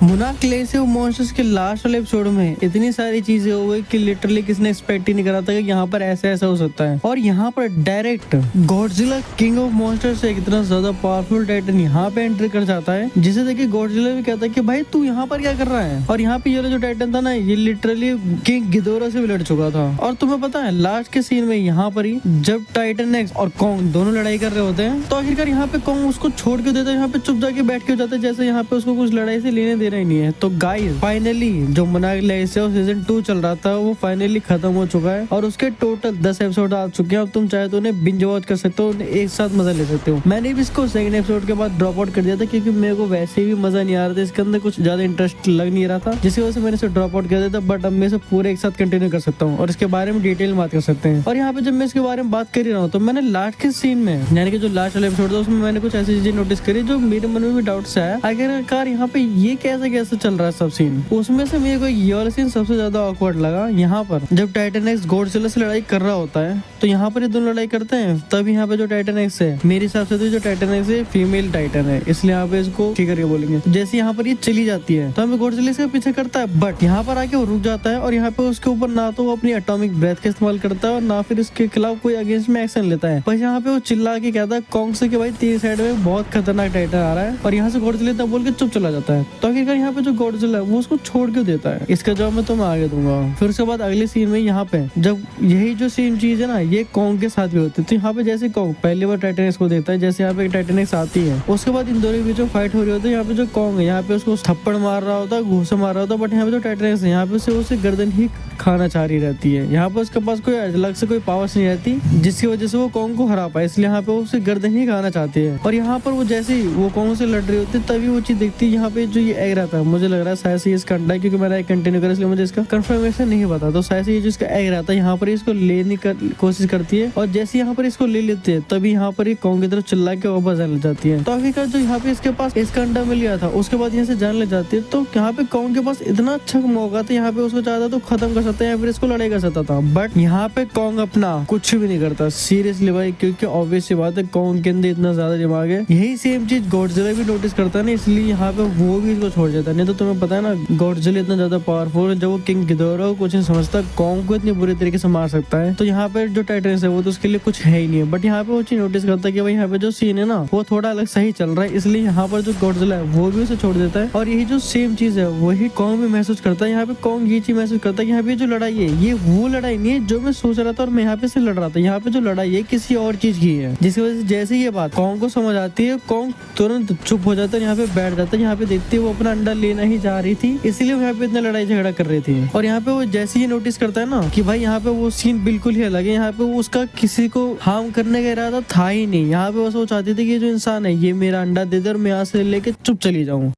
मोनाक्लेसियो monsters के last वाले episode में इतनी सारी चीजें हो गई कि लिटरली किसने एक्सपेक्ट ही नहीं करा था कि यहाँ पर ऐसा ऐसा हो सकता है। और यहाँ पर direct Godzilla king of monsters से इतना ज्यादा पावरफुल टाइटन यहाँ पे एंट्री कर जाता है, जिसे देख के गॉडजिला भी कहता है कि भाई तू यहाँ पर क्या कर रहा है। और यहाँ पे ये जो टाइटन था ना, ये लिटरली किंग गिदोरा से भी लड़ चुका था। और तुम्हें पता है लास्ट के सीन में यहाँ पर ही जब टाइटन एक्स और कॉन्ग दोनों लड़ाई कर रहे होते हैं, तो आखिरकार यहाँ पे कॉन्ग उसको छोड़ के देता है, यहाँ पे चुप जाके बैठ के हो जाता है, जैसे यहाँ पे उसको कुछ लड़ाई से लेने देना ही नहीं है। तो गाइस फाइनली जो मोनाक्लेसियो सीजन 2 चल रहा था वो फाइनली खत्म हो चुका है और उसके टोटल 10 एपिसोड आ चुके हैं। अब तुम चाहे तो उन्हें बिंज वॉच कर सकते हो, एक साथ मजा ले सकते हो। मैंने भी इसको सेकंड एपिसोड के बाद ड्रॉप आउट कर दिया था क्योंकि मेरे को वैसे भी मजा नहीं आ रहा था, इसके अंदर कुछ ज्यादा इंटरेस्ट लग नहीं रहा था, जिसकी वजह से मैंने इसे ड्रॉप आउट कर दिया था। बट अब मैं इसे पूरे एक साथ कंटिन्यू कर सकता हूँ और इसके बारे में डिटेल में बात कर सकते हैं। और यहाँ पे जब मैं इसके बारे में बात कर ही रहा हूँ तो मैंने लास्ट के सीन में यानी कि जो लास्ट वाला एपिसोड था उसमें मैंने कुछ ऐसी चीजें नोटिस करी जो मेरे मन में भी डाउट से आया, आखिरकार यहाँ पे ये कैसे कैसे चल रहा है सब सीन। उसमें से मेरे को ये वाला सीन सबसे ज्यादा ऑकवर्ड लगा। यहाँ पर जब टाइटन एक्स गॉडजिला से लड़ाई कर रहा होता है तो यहाँ पर ये दोनों लड़ाई करते हैं, तब यहाँ पे जो टाइटन एक्स है मेरे हिसाब से तो जो टाइटन एक्स है फीमेल टाइटन है, इसलिए यहाँ पे इसको ठीक करके बोलेंगे। जैसे यहाँ पर ये चली जाती है तो हमें गॉडजिला से पीछे करता है, बट यहाँ पर आके वो रुक जाता है और यहाँ पे उसके ऊपर ना तो वो अपनी एटॉमिक ब्रेथ का इस्तेमाल करता है और ना फिर इसके खिलाफ कोई अगेंस्ट में एक्शन लेता है। बस यहाँ पे वो चिल्ला के कहता है कॉन्ग से कि भाई तेरी साइड में बहुत खतरनाक टाइटन आ रहा है, और यहाँ से गॉडजिला तब बोल के चुप चला जाता है। तो आखिरकार यहाँ पे जो गॉडजिला है वो उसको छोड़ क्यों देता है, इसका जवाब मैं तुम्हें आगे दूंगा। फिर उसके बाद अगले सीन में यहाँ पे जब यही जो सेम चीज है ना ये कॉन्ग के साथ भी होती है, तो यहाँ पे जैसे कॉन्ग पहली बार टाइटन एक्स को देखता है, जैसे यहाँ पे टाइटन एक्स आती है, उसके बाद इन दोनों के बीच फाइट हो रही होती है। यहाँ पे जो कॉन्ग है यहाँ पे उसको थप्पड़ मार रहा होता है, घूसा मार रहा होता है, बट यहाँ पे जो टाइटन एक्स है यहाँ पे उसे गर्दन ही खाना चाह रही रहती है। यहाँ पे उसके पास कोई अलग से कोई पावर्स नहीं रहती जिसकी वजह से वो कॉन्ग को हरा पाए, इसलिए यहाँ पे उसे गर्दन ही खाना चाहती है। और यहाँ पर वो जैसे ही वो कॉन्ग से लड़ रही होती है तभी वो चीज दिखती है, यहाँ पे जो ये एग रहता है, मुझे लग रहा है शायद से इसका अंडा है क्योंकि मैंने कंटिन्यू करा इसलिए मुझे इसका कंफर्मेशन नहीं पता। तो शायद से ये जो इसका एग रहता है यहाँ पर इसको लेने की कोशिश करती है, और जैसे यहाँ पर इसको ले लेते हैं तभी यहाँ पर ये कॉन्ग की तरफ चिल्ला के वापस जाने लग जाती है। तो आखिरकार जो यहाँ पे इसके पास इसका अंडा मिल गया था उसके बाद यहाँ से जाने लग जाती है। तो यहाँ पे कॉन्ग के पास इतना अच्छा मौका था, यहाँ पे उसको चाहता तो खत्म कर सकता है या फिर इसको लड़ाई कर सकता था, बट यहाँ पे कॉन्ग अपना कुछ भी नहीं करता सीरियसली भाई, क्योंकि ऑब्वियस सी बात है कॉन्ग के अंदर इतना ज्यादा दिमाग है। यही सेम चीज गॉडजिला भी नोटिस करता है ना, इसलिए यहाँ पे वो भी इसको छोड़ देता है। नहीं तो तुम्हें पता है ना गॉडजिला इतना ज्यादा पावरफुल है, जब वो किंग गिदोरा को कुछ नहीं समझता कॉन्ग को इतनी बुरी तरीके से मार सकता है। तो यहाँ पे जो टाइटन है वो तो उसके लिए कुछ है ही नहीं है, बट यहाँ पे वो चीज नोटिस करता है कि भाई यहाँ पे जो सीन है ना वो थोड़ा अलग सही चल रहा है, इसलिए यहाँ पर जो गॉडजिला है वो भी उसे छोड़ देता है। और यही जो सेम चीज है वही कॉन्ग भी महसूस करता है। यहाँ पे कॉन्ग ये चीज महसूस करता है कि यहाँ पे जो लड़ाई है ये वो लड़ाई नहीं है जो मैं सोच रहा था और मैं यहाँ पे से लड़ रहा था, यहाँ पे जो लड़ाई है किसी और चीज की है, जिसकी वजह से जैसे ये बात कॉन्ग को समझ आती है कॉन्ग तुरंत चुप हो जाता है, यहाँ पे बैठ जाता है। यहाँ पे देखते वो अपना अंडा लेना ही जा रही थी, इसलिए वो यहाँ पे इतना लड़ाई झगड़ा कर रही थी। और यहाँ पे वो जैसे ही नोटिस करता है ना कि भाई यहाँ पे वो सीन बिल्कुल ही अलग है, यहाँ पे वो उसका किसी को हार्म करने का इरादा था ही नहीं, यहाँ पे बस वो चाहती थी कि जो इंसान है ये मेरा अंडा दे दे और मैं यहाँ से लेके चुप चली जाऊँ।